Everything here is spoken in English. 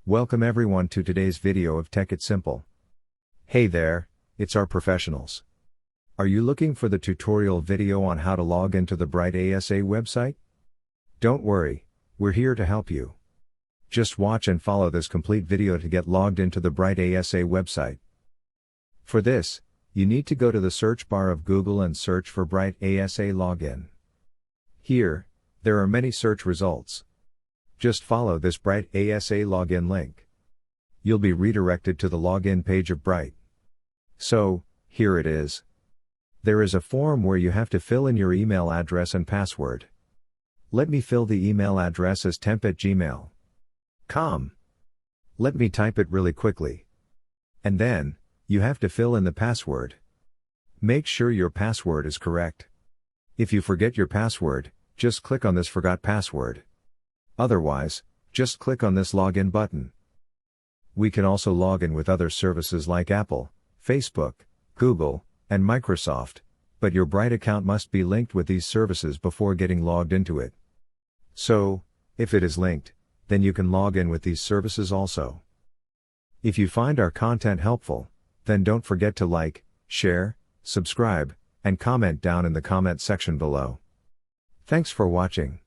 Welcome everyone to today's video of Tech It Simple. Hey there, it's our professionals. Are you looking for the tutorial video on how to log into the Bright ASA website? Don't worry, we're here to help you. Just watch and follow this complete video to get logged into the Bright ASA website. For this, you need to go to the search bar of Google and search for Bright ASA Login. Here, there are many search results. Just follow this Bright ASA login link. You'll be redirected to the login page of Bright. So, here it is. There is a form where you have to fill in your email address and password. Let me fill the email address as temp@gmail.com. Let me type it really quickly. And then, you have to fill in the password. Make sure your password is correct. If you forget your password, just click on this Forgot Password. Otherwise, just click on this Login button. We can also log in with other services like Apple, Facebook, Google, and Microsoft, but your Bright account must be linked with these services before getting logged into it. So, if it is linked, then you can log in with these services also. If you find our content helpful, then don't forget to like, share, subscribe, and comment down in the comment section below. Thanks for watching.